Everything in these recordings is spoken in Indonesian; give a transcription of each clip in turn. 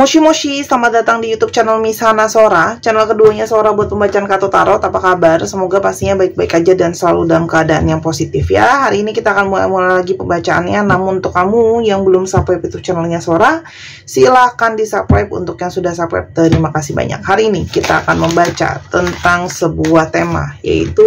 Moshi Moshi, selamat datang di YouTube channel Miss Hana Sora, channel keduanya Sora buat pembacaan kartu tarot. Apa kabar? Semoga pastinya baik-baik aja dan selalu dalam keadaan yang positif ya. Hari ini kita akan mulai lagi pembacaannya. Namun untuk kamu yang belum subscribe YouTube channelnya Sora, silahkan di subscribe. Untuk yang sudah subscribe, terima kasih banyak. Hari ini kita akan membaca tentang sebuah tema, yaitu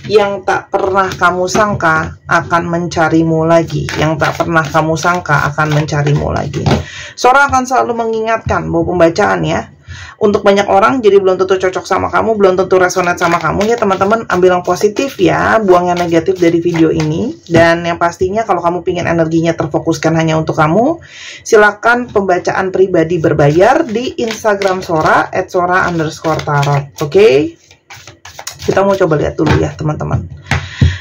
yang tak pernah kamu sangka akan mencarimu lagi. Yang tak pernah kamu sangka akan mencarimu lagi. Sora akan selalu mengingatkan bahwa pembacaan ya, untuk banyak orang jadi belum tentu cocok sama kamu, belum tentu resonate sama kamu ya teman-teman. Ambil yang positif ya, buang yang negatif dari video ini. Dan yang pastinya kalau kamu pingin energinya terfokuskan hanya untuk kamu, silakan pembacaan pribadi berbayar di Instagram Sora @sora_tarot. Oke? Kita mau coba lihat dulu ya teman-teman.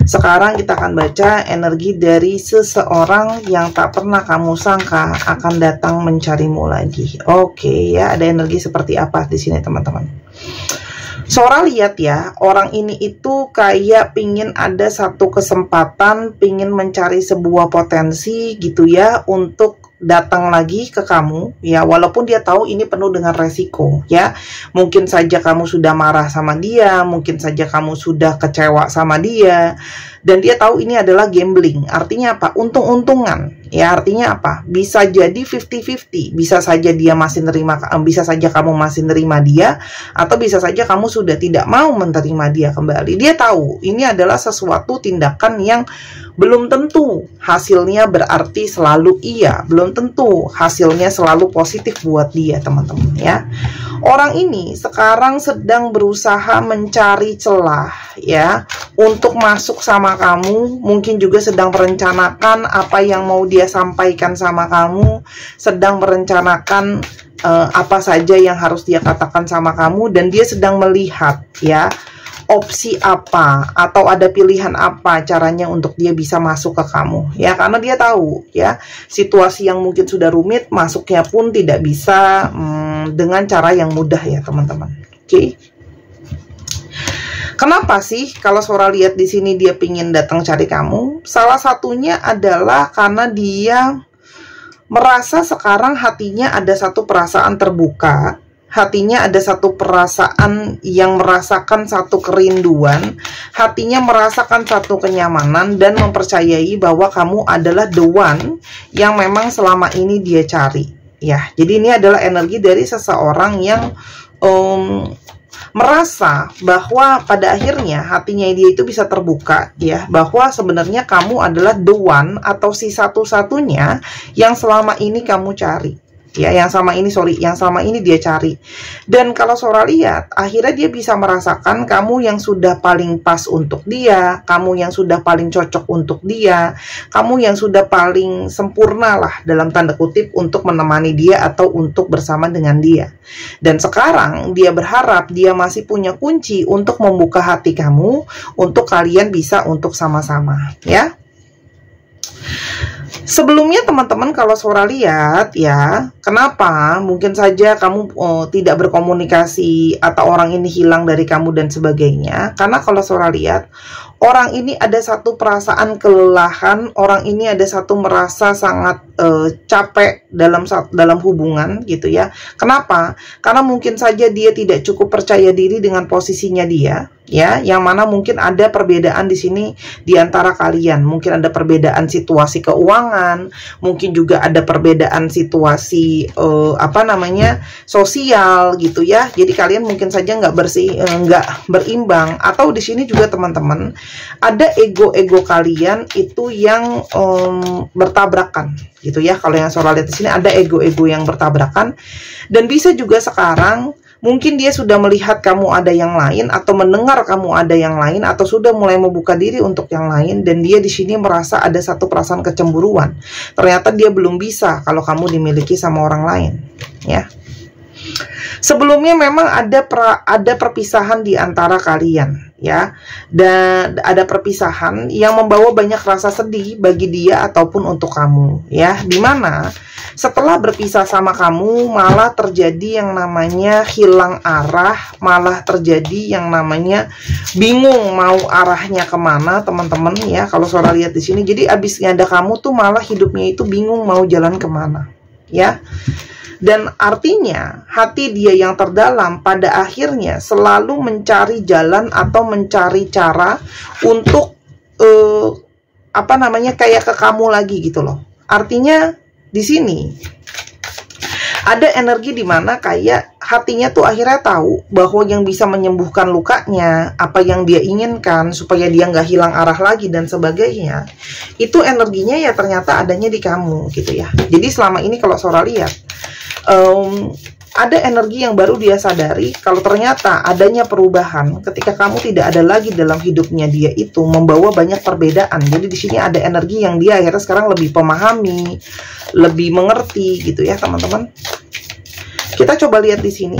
Sekarang kita akan baca energi dari seseorang yang tak pernah kamu sangka akan datang mencarimu lagi. Oke ya, ada energi seperti apa di sini teman-teman? Sora lihat ya, orang ini itu kayak pingin ada satu kesempatan, pingin mencari sebuah potensi gitu ya, untuk datang lagi ke kamu ya, walaupun dia tahu ini penuh dengan resiko ya. Mungkin saja kamu sudah marah sama dia, mungkin saja kamu sudah kecewa sama dia, dan dia tahu ini adalah gambling. Artinya apa? Untung-untungan ya. Artinya apa? Bisa jadi 50-50, bisa saja dia masih nerima, bisa saja kamu masih nerima dia, atau bisa saja kamu sudah tidak mau menerima dia kembali. Dia tahu ini adalah sesuatu tindakan yang belum tentu hasilnya berarti selalu iya, belum tentu hasilnya selalu positif buat dia teman-teman ya. Orang ini sekarang sedang berusaha mencari celah ya, untuk masuk sama kamu. Mungkin juga sedang merencanakan apa yang mau dia sampaikan sama kamu, sedang merencanakan apa saja yang harus dia katakan sama kamu, dan dia sedang melihat ya, opsi apa atau ada pilihan apa caranya untuk dia bisa masuk ke kamu ya, karena dia tahu ya, situasi yang mungkin sudah rumit, masuknya pun tidak bisa dengan cara yang mudah ya teman-teman. Oke. Kenapa sih kalau Sora lihat di sini dia pingin datang cari kamu? Salah satunya adalah karena dia merasa sekarang hatinya ada satu perasaan terbuka. Hatinya ada satu perasaan yang merasakan satu kerinduan, hatinya merasakan satu kenyamanan, dan mempercayai bahwa kamu adalah the one yang memang selama ini dia cari ya. Jadi ini adalah energi dari seseorang yang merasa bahwa pada akhirnya hatinya dia itu bisa terbuka ya, bahwa sebenarnya kamu adalah the one atau si satu-satunya yang selama ini kamu cari ya, yang sama ini dia cari. Dan kalau Sora lihat, akhirnya dia bisa merasakan kamu yang sudah paling pas untuk dia, kamu yang sudah paling cocok untuk dia, kamu yang sudah paling sempurna lah dalam tanda kutip untuk menemani dia atau untuk bersama dengan dia. Dan sekarang dia berharap dia masih punya kunci untuk membuka hati kamu, untuk kalian bisa untuk sama-sama ya. Sebelumnya teman-teman, kalau Sora lihat ya, kenapa mungkin saja kamu tidak berkomunikasi atau orang ini hilang dari kamu dan sebagainya. Karena kalau Sora lihat, orang ini ada satu perasaan kelelahan, orang ini ada satu merasa sangat capek dalam hubungan gitu ya. Kenapa? Karena mungkin saja dia tidak cukup percaya diri dengan posisinya dia ya, yang mana mungkin ada perbedaan di sini di antara kalian. Mungkin ada perbedaan situasi keuangan, mungkin juga ada perbedaan situasi sosial gitu ya. Jadi kalian mungkin saja nggak berimbang, atau di sini juga teman-teman ada ego-ego kalian itu yang bertabrakan gitu ya. Kalau yang Sora lihat di sini ada ego-ego yang bertabrakan, dan bisa juga sekarang mungkin dia sudah melihat kamu ada yang lain, atau mendengar kamu ada yang lain, atau sudah mulai membuka diri untuk yang lain, dan dia di sini merasa ada satu perasaan kecemburuan. Ternyata dia belum bisa kalau kamu dimiliki sama orang lain ya. Sebelumnya memang ada perpisahan di antara kalian ya, dan ada perpisahan yang membawa banyak rasa sedih bagi dia ataupun untuk kamu ya, dimana setelah berpisah sama kamu malah terjadi yang namanya hilang arah, malah terjadi yang namanya bingung mau arahnya kemana teman-teman ya. Kalau Sora lihat di sini, jadi abisnya ada kamu tuh malah hidupnya itu bingung mau jalan kemana ya. Dan artinya hati dia yang terdalam pada akhirnya selalu mencari jalan atau mencari cara untuk kayak ke kamu lagi gitu loh. Artinya di sini ada energi di mana kayak hatinya tuh akhirnya tahu bahwa yang bisa menyembuhkan lukanya, apa yang dia inginkan supaya dia nggak hilang arah lagi dan sebagainya, itu energinya ya ternyata adanya di kamu gitu ya. Jadi selama ini kalau Sora lihat ada energi yang baru dia sadari kalau ternyata adanya perubahan ketika kamu tidak ada lagi dalam hidupnya dia itu membawa banyak perbedaan. Jadi di sini ada energi yang dia akhirnya sekarang lebih memahami, lebih mengerti gitu ya teman-teman. Kita coba lihat di sini.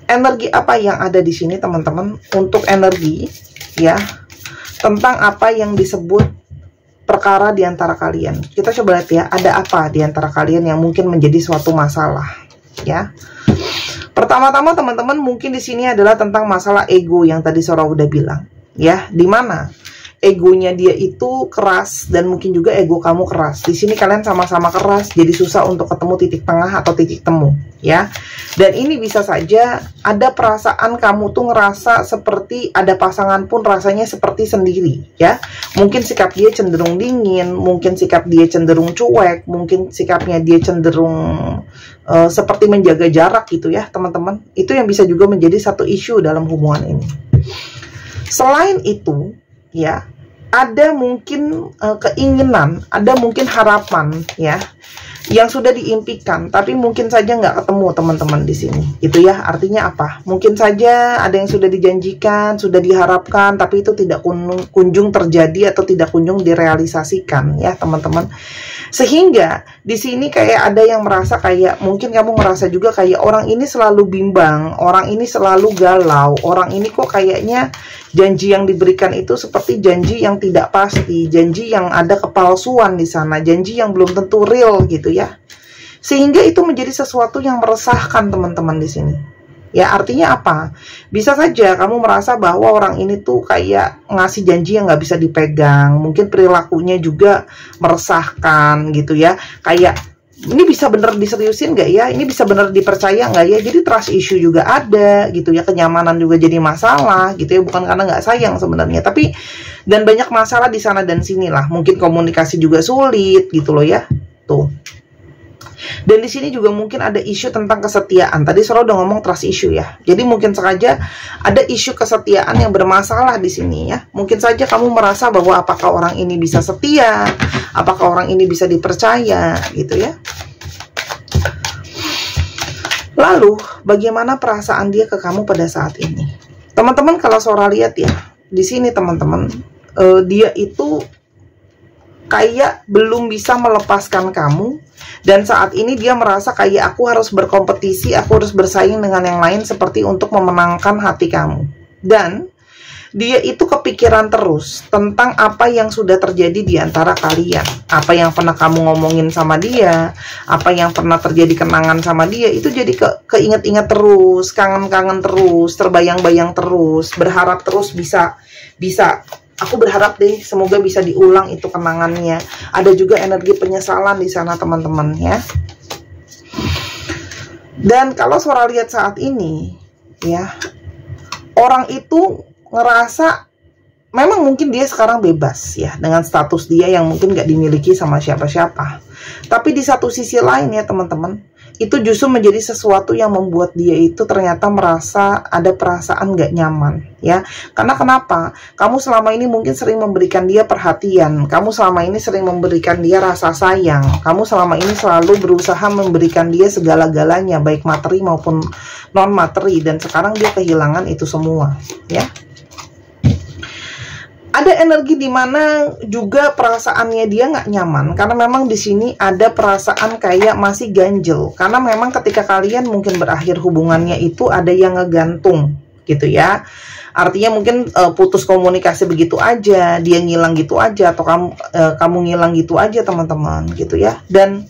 Energi apa yang ada di sini teman-teman untuk energi ya tentang apa yang disebut perkara di antara kalian. Kita coba lihat ya, ada apa di antara kalian yang mungkin menjadi suatu masalah. Ya, pertama-tama teman-teman mungkin di sini adalah tentang masalah ego yang tadi Sora udah bilang, ya, di mana egonya dia itu keras dan mungkin juga ego kamu keras. Di sini kalian sama-sama keras, jadi susah untuk ketemu titik tengah atau titik temu, ya. Dan ini bisa saja ada perasaan kamu tuh ngerasa seperti ada pasangan pun rasanya seperti sendiri, ya. Mungkin sikap dia cenderung dingin, mungkin sikap dia cenderung cuek, mungkin sikapnya dia cenderung seperti menjaga jarak gitu ya, teman-teman. Itu yang bisa juga menjadi satu isu dalam hubungan ini. Selain itu, ya, ada mungkin keinginan, ada mungkin harapan ya yang sudah diimpikan, tapi mungkin saja nggak ketemu teman-teman di sini. Itu ya, artinya apa? Mungkin saja ada yang sudah dijanjikan, sudah diharapkan, tapi itu tidak kunjung terjadi atau tidak kunjung direalisasikan ya teman-teman. Sehingga di sini kayak ada yang merasa kayak mungkin kamu merasa juga kayak orang ini selalu bimbang, orang ini selalu galau, orang ini kok kayaknya janji yang diberikan itu seperti janji yang tidak pasti, janji yang ada kepalsuan di sana, janji yang belum tentu real gitu ya. Sehingga itu menjadi sesuatu yang meresahkan teman-teman di sini. Ya, artinya apa? Bisa saja kamu merasa bahwa orang ini tuh kayak ngasih janji yang nggak bisa dipegang. Mungkin perilakunya juga meresahkan gitu ya. Kayak, ini bisa bener diseriusin nggak ya? Ini bisa bener dipercaya nggak ya? Jadi trust issue juga ada gitu ya. Kenyamanan juga jadi masalah gitu ya. Bukan karena nggak sayang sebenarnya. Tapi, dan banyak masalah di sana dan sini lah. Mungkin komunikasi juga sulit gitu loh ya. Tuh. Dan di sini juga mungkin ada isu tentang kesetiaan. Tadi Sora udah ngomong trust issue ya. Jadi mungkin saja ada isu kesetiaan yang bermasalah di sini ya. Mungkin saja kamu merasa bahwa apakah orang ini bisa setia, apakah orang ini bisa dipercaya gitu ya. Lalu bagaimana perasaan dia ke kamu pada saat ini? Teman-teman, kalau Sora lihat ya, di sini teman-teman, dia itu kayak belum bisa melepaskan kamu. Dan saat ini dia merasa kayak aku harus berkompetisi, aku harus bersaing dengan yang lain seperti untuk memenangkan hati kamu. Dan dia itu kepikiran terus tentang apa yang sudah terjadi di antara kalian. Apa yang pernah kamu ngomongin sama dia, apa yang pernah terjadi kenangan sama dia, itu jadi keinget-inget terus, kangen-kangen terus, terbayang-bayang terus, berharap terus bisa aku berharap deh semoga bisa diulang itu kenangannya. Ada juga energi penyesalan di sana teman-teman ya. Dan kalau Sora lihat saat ini ya, orang itu ngerasa memang mungkin dia sekarang bebas ya dengan status dia yang mungkin gak dimiliki sama siapa-siapa. Tapi di satu sisi lain ya teman-teman, itu justru menjadi sesuatu yang membuat dia itu ternyata merasa ada perasaan gak nyaman ya. Karena kenapa? Kamu selama ini mungkin sering memberikan dia perhatian, kamu selama ini sering memberikan dia rasa sayang, kamu selama ini selalu berusaha memberikan dia segala-galanya, baik materi maupun non materi, dan sekarang dia kehilangan itu semua ya. Ada energi di mana juga perasaannya dia nggak nyaman karena memang di sini ada perasaan kayak masih ganjel, karena memang ketika kalian mungkin berakhir hubungannya itu ada yang ngegantung gitu ya. Artinya mungkin putus komunikasi begitu aja, dia ngilang gitu aja, atau kamu ngilang gitu aja teman-teman gitu ya. Dan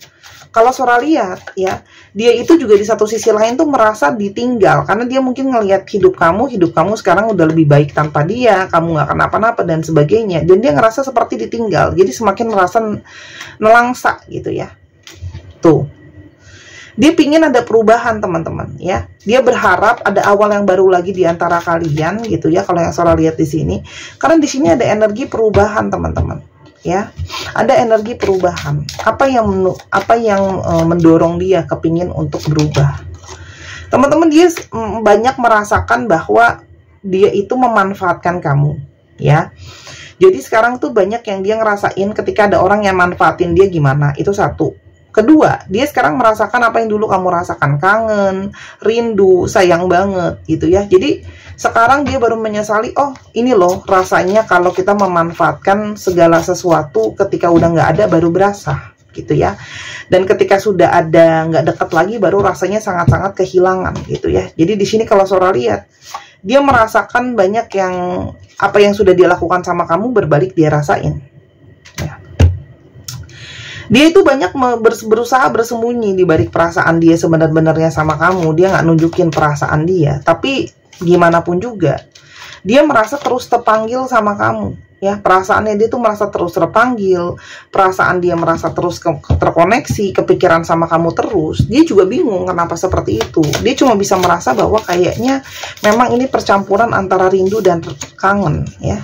kalau Sora lihat ya, dia itu juga di satu sisi lain tuh merasa ditinggal, karena dia mungkin ngelihat hidup kamu sekarang udah lebih baik tanpa dia, kamu nggak kenapa-napa dan sebagainya, dan dia ngerasa seperti ditinggal, jadi semakin merasa nelangsa gitu ya. Tuh. Dia pingin ada perubahan teman-teman ya. Dia berharap ada awal yang baru lagi di antara kalian gitu ya. Kalau yang Sora lihat di sini, karena di sini ada energi perubahan teman-teman ya. Ada energi perubahan. Apa yang mendorong dia kepingin untuk berubah? Teman-teman, dia banyak merasakan bahwa dia itu memanfaatkan kamu ya. Jadi sekarang tuh banyak yang dia ngerasain ketika ada orang yang manfaatin dia gimana. Itu satu. Kedua, dia sekarang merasakan apa yang dulu kamu rasakan, kangen, rindu, sayang banget gitu ya. Jadi sekarang dia baru menyesali, oh ini loh rasanya kalau kita memanfaatkan segala sesuatu ketika udah nggak ada baru berasa gitu ya. Dan ketika sudah ada nggak dekat lagi baru rasanya sangat-sangat kehilangan gitu ya. Jadi di sini kalau Sora lihat, dia merasakan banyak yang apa yang sudah dia lakukan sama kamu berbalik dia rasain. Ya. Dia itu banyak berusaha bersembunyi di balik perasaan dia sebenarnya sama kamu. Dia nggak nunjukin perasaan dia. Tapi gimana pun juga, dia merasa terus terpanggil sama kamu. Ya, perasaannya dia tuh merasa terus terpanggil. Perasaan dia merasa terus terkoneksi, kepikiran sama kamu terus. Dia juga bingung kenapa seperti itu. Dia cuma bisa merasa bahwa kayaknya memang ini percampuran antara rindu dan kangen ya.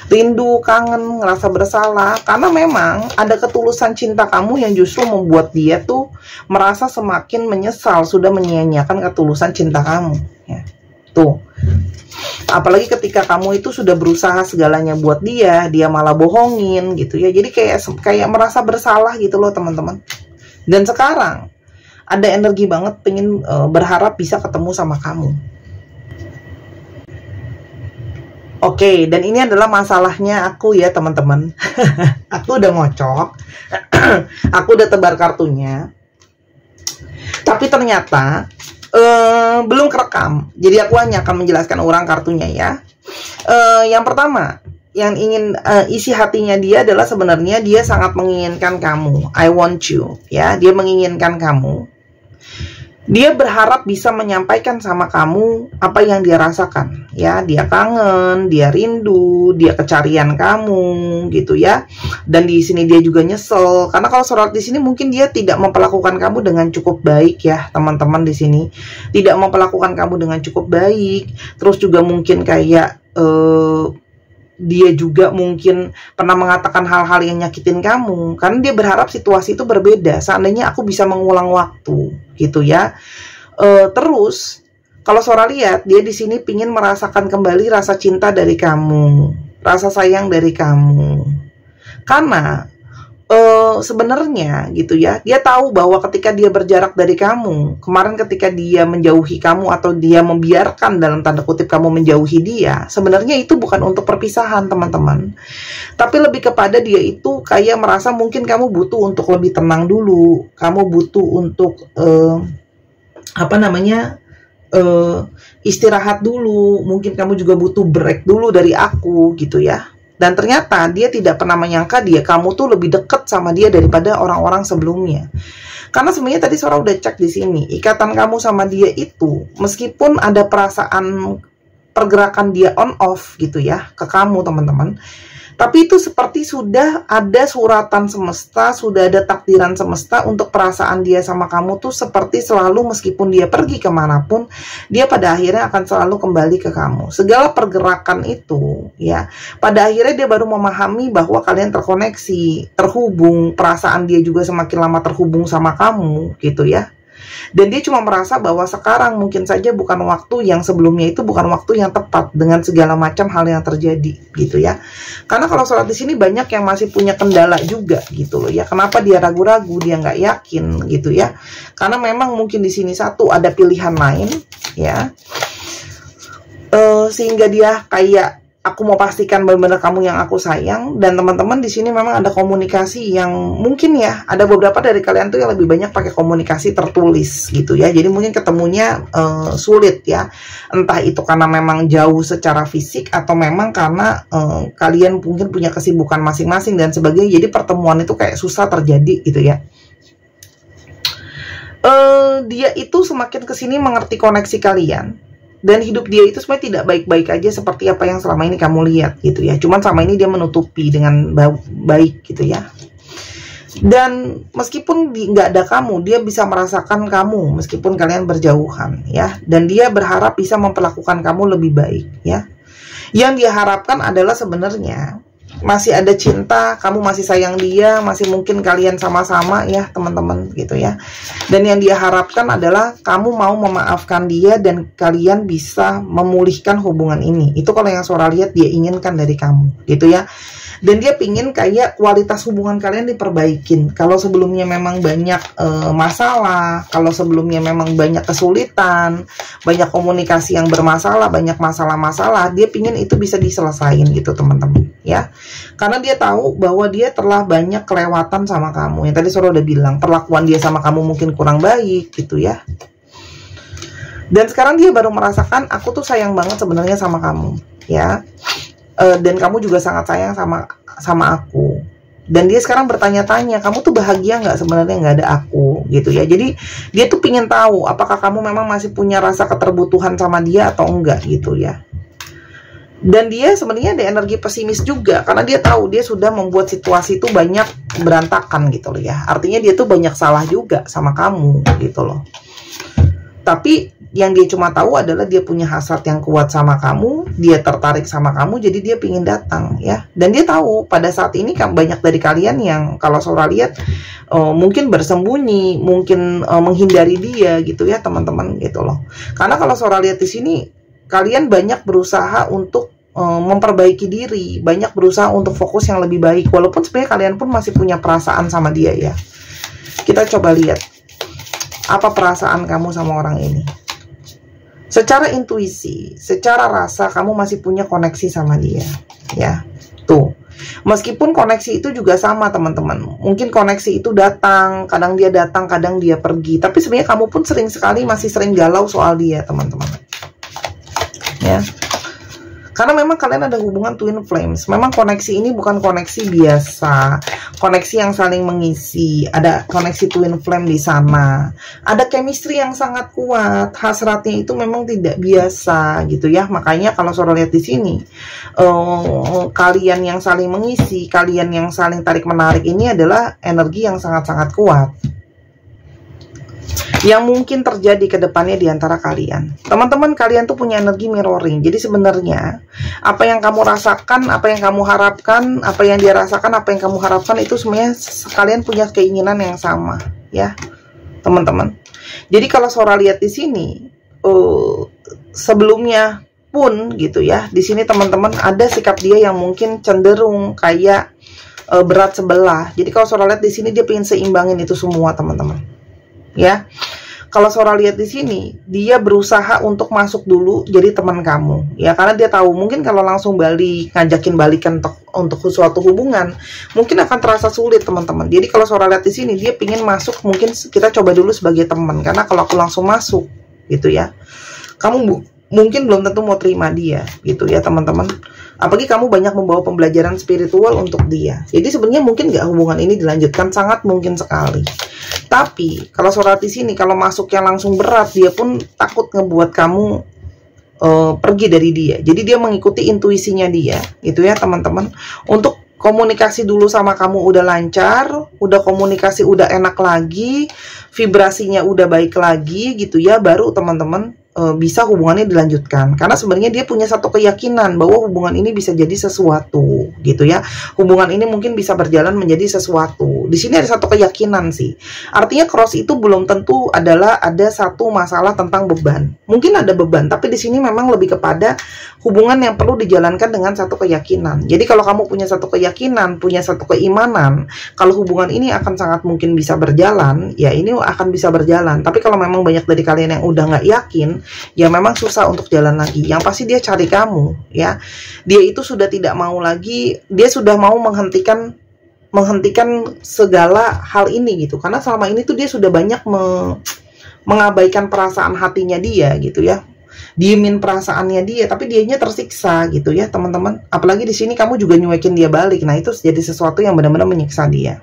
Rindu, kangen, ngerasa bersalah, karena memang ada ketulusan cinta kamu yang justru membuat dia tuh merasa semakin menyesal sudah menyia-nyiakan ketulusan cinta kamu ya. Tuh, apalagi ketika kamu itu sudah berusaha segalanya buat dia malah bohongin gitu ya. Jadi kayak merasa bersalah gitu loh teman-teman. Dan sekarang ada energi banget pengen berharap bisa ketemu sama kamu. Oke, dan ini adalah masalahnya aku ya teman-teman. Aku udah ngocok, aku udah tebar kartunya, tapi ternyata belum kerekam. Jadi aku hanya akan menjelaskan ulang kartunya ya. Yang pertama, yang ingin isi hatinya dia adalah sebenarnya dia sangat menginginkan kamu. I want you ya. Dia menginginkan kamu. Dia berharap bisa menyampaikan sama kamu apa yang dia rasakan ya. Dia kangen, dia rindu, dia kecarian kamu gitu ya. Dan di sini dia juga nyesel karena kalau Sora di sini mungkin dia tidak memperlakukan kamu dengan cukup baik ya teman-teman. Di sini tidak memperlakukan kamu dengan cukup baik. Terus juga mungkin kayak dia juga mungkin pernah mengatakan hal-hal yang nyakitin kamu karena dia berharap situasi itu berbeda. Seandainya aku bisa mengulang waktu gitu ya. Terus kalau Sora lihat, dia di sini pingin merasakan kembali rasa cinta dari kamu, rasa sayang dari kamu. Karena sebenarnya gitu ya, dia tahu bahwa ketika dia berjarak dari kamu, kemarin ketika dia menjauhi kamu atau dia membiarkan dalam tanda kutip kamu menjauhi dia, sebenarnya itu bukan untuk perpisahan teman-teman, tapi lebih kepada dia itu kayak merasa mungkin kamu butuh untuk lebih tenang dulu, kamu butuh untuk istirahat dulu, mungkin kamu juga butuh break dulu dari aku gitu ya. Dan ternyata dia tidak pernah menyangka kamu tuh lebih dekat sama dia daripada orang-orang sebelumnya. Karena sebenarnya tadi Sora udah cek di sini, ikatan kamu sama dia itu meskipun ada perasaan pergerakan dia on off gitu ya ke kamu teman-teman. Tapi itu seperti sudah ada suratan semesta, sudah ada takdiran semesta untuk perasaan dia sama kamu tuh seperti selalu meskipun dia pergi kemanapun, dia pada akhirnya akan selalu kembali ke kamu. Segala pergerakan itu ya, pada akhirnya dia baru memahami bahwa kalian terkoneksi, terhubung, perasaan dia juga semakin lama terhubung sama kamu gitu ya. Dan dia cuma merasa bahwa sekarang mungkin saja bukan waktu yang sebelumnya itu bukan waktu yang tepat dengan segala macam hal yang terjadi gitu ya. Karena kalau Sora di sini banyak yang masih punya kendala juga gitu loh ya. Kenapa dia ragu-ragu, dia nggak yakin gitu ya. Karena memang mungkin di sini satu ada pilihan lain ya. Sehingga dia kayak aku mau pastikan benar-benar kamu yang aku sayang. Dan teman-teman di sini memang ada komunikasi yang mungkin ya ada beberapa dari kalian tuh yang lebih banyak pakai komunikasi tertulis gitu ya. Jadi mungkin ketemunya sulit ya. Entah itu karena memang jauh secara fisik atau memang karena kalian mungkin punya kesibukan masing-masing dan sebagainya. Jadi pertemuan itu kayak susah terjadi gitu ya. Dia itu semakin kesini mengerti koneksi kalian. Dan hidup dia itu sebenarnya tidak baik-baik aja seperti apa yang selama ini kamu lihat gitu ya. Cuman selama ini dia menutupi dengan baik gitu ya. Dan meskipun nggak ada kamu, dia bisa merasakan kamu meskipun kalian berjauhan ya. Dan dia berharap bisa memperlakukan kamu lebih baik ya. Yang dia harapkan adalah sebenarnya masih ada cinta, kamu masih sayang dia, masih mungkin kalian sama-sama ya teman-teman gitu ya. Dan yang dia harapkan adalah kamu mau memaafkan dia dan kalian bisa memulihkan hubungan ini. Itu kalau yang Sora lihat dia inginkan dari kamu gitu ya. Dan dia pingin kayak kualitas hubungan kalian diperbaikin. Kalau sebelumnya memang banyak masalah, kalau sebelumnya memang banyak kesulitan, banyak komunikasi yang bermasalah, banyak masalah-masalah, dia pingin itu bisa diselesain gitu teman-teman ya. Karena dia tahu bahwa dia telah banyak kelewatan sama kamu. Yang tadi Sora udah bilang, perlakuan dia sama kamu mungkin kurang baik gitu ya. Dan sekarang dia baru merasakan, aku tuh sayang banget sebenarnya sama kamu ya. Dan kamu juga sangat sayang sama aku. Dan dia sekarang bertanya-tanya, kamu tuh bahagia nggak sebenarnya nggak ada aku gitu ya. Jadi dia tuh pingin tahu apakah kamu memang masih punya rasa keterbutuhan sama dia atau enggak gitu ya. Dan dia sebenarnya ada energi pesimis juga, karena dia tahu dia sudah membuat situasi itu banyak berantakan gitu loh ya. Artinya dia tuh banyak salah juga sama kamu gitu loh. Tapi yang dia cuma tahu adalah dia punya hasrat yang kuat sama kamu, dia tertarik sama kamu, jadi dia pingin datang ya. Dan dia tahu pada saat ini banyak dari kalian yang kalau Sora lihat mungkin bersembunyi, mungkin menghindari dia gitu ya teman-teman gitu loh. Karena kalau Sora lihat di sini, kalian banyak berusaha untuk memperbaiki diri, banyak berusaha untuk fokus yang lebih baik, walaupun sebenarnya kalian pun masih punya perasaan sama dia ya. Kita coba lihat apa perasaan kamu sama orang ini. Secara intuisi, secara rasa kamu masih punya koneksi sama dia ya. Tuh, meskipun koneksi itu juga sama teman-teman, mungkin koneksi itu datang, kadang dia pergi, tapi sebenarnya kamu pun masih sering galau soal dia teman-teman ya. Karena memang kalian ada hubungan twin flames. Memang koneksi ini bukan koneksi biasa, koneksi yang saling mengisi. Ada koneksi twin flame di sana. Ada chemistry yang sangat kuat. Hasratnya itu memang tidak biasa gitu ya. Makanya kalau Sora lihat di sini, kalian yang saling mengisi, kalian yang saling tarik menarik ini adalah energi yang sangat-sangat kuat yang mungkin terjadi ke depannya di antara kalian. Teman-teman, kalian tuh punya energi mirroring. Jadi sebenarnya apa yang kamu rasakan, apa yang kamu harapkan, apa yang dia rasakan, apa yang kamu harapkan itu semuanya kalian punya keinginan yang sama, ya, teman-teman. Jadi kalau Sora lihat di sini, sebelumnya pun gitu ya, di sini teman-teman ada sikap dia yang mungkin cenderung kayak berat sebelah. Jadi kalau Sora lihat di sini dia pengen seimbangin itu semua, teman-teman. Ya, kalau Sora lihat di sini, dia berusaha untuk masuk dulu jadi teman kamu, ya, karena dia tahu mungkin kalau langsung ngajakin balikan untuk suatu hubungan, mungkin akan terasa sulit, teman-teman. Jadi kalau Sora lihat di sini, dia pingin masuk, mungkin kita coba dulu sebagai teman, karena kalau aku langsung masuk, gitu ya, kamu mungkin belum tentu mau terima dia, gitu ya, teman-teman. Apalagi kamu banyak membawa pembelajaran spiritual untuk dia. Jadi sebenarnya mungkin nggak hubungan ini dilanjutkan, sangat mungkin sekali. Tapi kalau Sora di sini, kalau masuknya langsung berat, dia pun takut ngebuat kamu pergi dari dia. Jadi dia mengikuti intuisinya dia, gitu ya teman-teman. Untuk komunikasi dulu sama kamu udah lancar, udah komunikasi udah enak lagi, vibrasinya udah baik lagi, gitu ya, baru teman-teman bisa hubungannya dilanjutkan. Karena sebenarnya dia punya satu keyakinan bahwa hubungan ini bisa jadi sesuatu, gitu ya. Hubungan ini mungkin bisa berjalan menjadi sesuatu. Di sini ada satu keyakinan sih. Artinya cross itu belum tentu adalah ada satu masalah tentang beban. Mungkin ada beban, tapi di sini memang lebih kepada hubungan yang perlu dijalankan dengan satu keyakinan. Jadi kalau kamu punya satu keyakinan, punya satu keimanan, kalau hubungan ini akan sangat mungkin bisa berjalan, ya ini akan bisa berjalan. Tapi kalau memang banyak dari kalian yang udah nggak yakin, ya memang susah untuk jalan lagi. Yang pasti dia cari kamu, ya. Dia itu sudah tidak mau lagi, dia sudah mau menghentikan segala hal ini gitu. Karena selama ini tuh dia sudah banyak mengabaikan perasaan hatinya dia gitu ya. Diemin perasaannya dia, tapi dianya tersiksa gitu ya, teman-teman. Apalagi di sini kamu juga nyuekin dia balik. Nah, itu jadi sesuatu yang benar-benar menyiksa dia.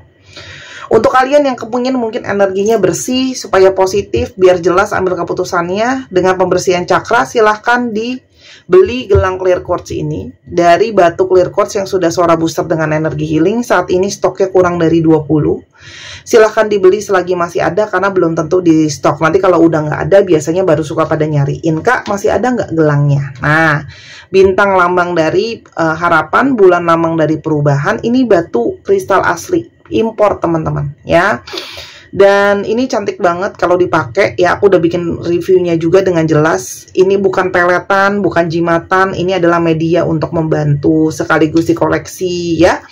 Untuk kalian yang kepingin mungkin energinya bersih supaya positif, biar jelas ambil keputusannya dengan pembersihan cakra, silahkan di beli gelang clear quartz ini dari batu clear quartz yang sudah Sora booster dengan energi healing. Saat ini stoknya kurang dari 20. Silahkan dibeli selagi masih ada karena belum tentu di stok. Nanti kalau udah nggak ada biasanya baru suka pada nyariin, Kak masih ada nggak gelangnya. Nah, bintang lambang dari harapan, bulan lambang dari perubahan. Ini batu kristal asli impor teman-teman ya. Dan ini cantik banget kalau dipakai ya. Aku udah bikin reviewnya juga dengan jelas. Ini bukan peletan, bukan jimatan. Ini adalah media untuk membantu sekaligus dikoleksi ya.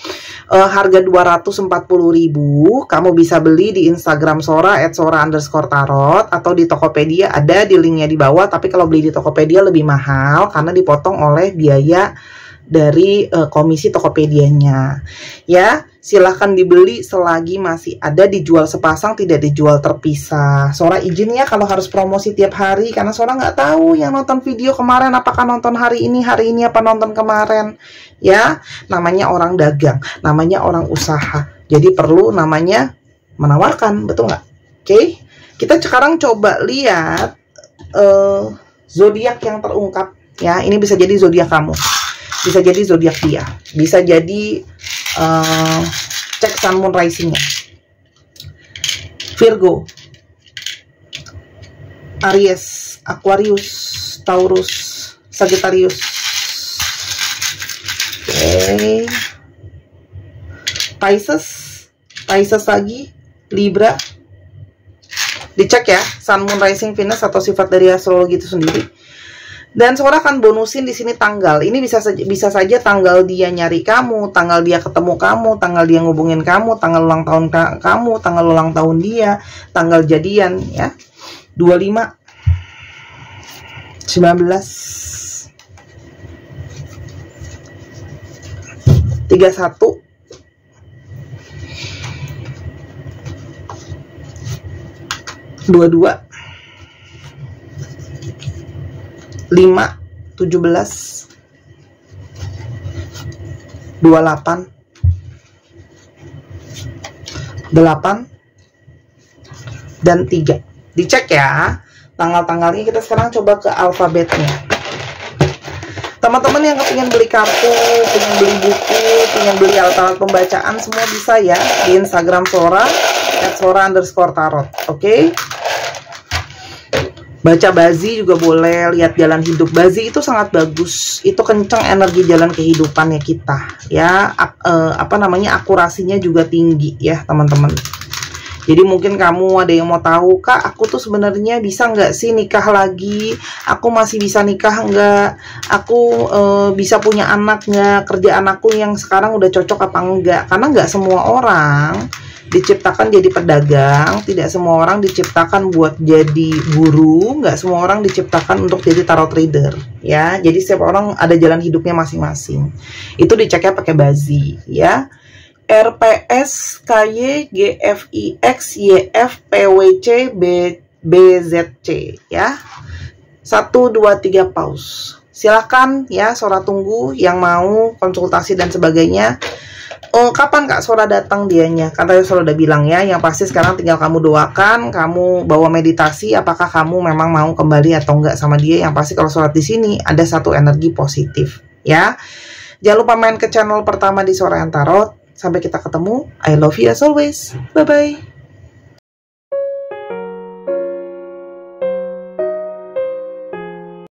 Harga 240.000. Kamu bisa beli di Instagram Sora @sora_tarot atau di Tokopedia, ada di linknya di bawah. Tapi kalau beli di Tokopedia lebih mahal karena dipotong oleh biaya dari komisi Tokopedianya ya. Silahkan dibeli selagi masih ada, dijual sepasang, tidak dijual terpisah. Sora izin ya kalau harus promosi tiap hari karena Sora nggak tahu yang nonton video kemarin apakah nonton hari ini apa nonton kemarin ya. Namanya orang dagang, namanya orang usaha, jadi perlu namanya menawarkan, betul nggak? Oke, kita sekarang coba lihat zodiak yang terungkap ya. Ini bisa jadi zodiak kamu, bisa jadi zodiak dia, bisa jadi cek sun moon risingnya. Virgo, Aries, Aquarius, Taurus, Sagittarius. Oke. Pisces lagi, Libra. Dicek ya sun moon rising Venus atau sifat dari astrologi itu sendiri. Dan Sora akan bonusin di sini tanggal. Ini bisa saja tanggal dia nyari kamu, tanggal dia ketemu kamu, tanggal dia ngubungin kamu, tanggal ulang tahun kamu, tanggal ulang tahun dia, tanggal jadian ya. 25, 19, 31, 22, 5, 17, 28, 8, dan 3. Dicek ya tanggal-tanggalnya. Kita sekarang coba ke alfabetnya. Teman-teman yang kepingin beli kartu, pengen beli buku, pengen beli alat-alat pembacaan, semua bisa ya di Instagram Sora @sora_tarot. Oke. Baca Bazi juga boleh, lihat jalan hidup Bazi itu sangat bagus. Itu kenceng energi jalan kehidupannya kita ya. Akurasinya juga tinggi ya teman-teman. Jadi mungkin kamu ada yang mau tahu, Kak aku tuh sebenarnya bisa nggak sih nikah lagi, aku masih bisa nikah nggak, aku bisa punya anak nggak, kerjaan aku yang sekarang udah cocok apa enggak. Karena nggak semua orang diciptakan jadi pedagang, tidak semua orang diciptakan buat jadi guru, nggak semua orang diciptakan untuk jadi tarot reader ya. Jadi setiap orang ada jalan hidupnya masing-masing. Itu diceknya pakai Bazi ya. RPS KY GFIX YF PWC BZC ya. 1 2 3 pause. Silahkan ya Sora tunggu yang mau konsultasi dan sebagainya. Kapan Kak Sora datang dianya? Katanya Sora udah bilang ya. Yang pasti sekarang tinggal kamu doakan, kamu bawa meditasi apakah kamu memang mau kembali atau enggak sama dia. Yang pasti kalau Sora di sini ada satu energi positif ya. Jangan lupa main ke channel pertama di Sora Tarot. Sampai kita ketemu. I love you as always. Bye bye.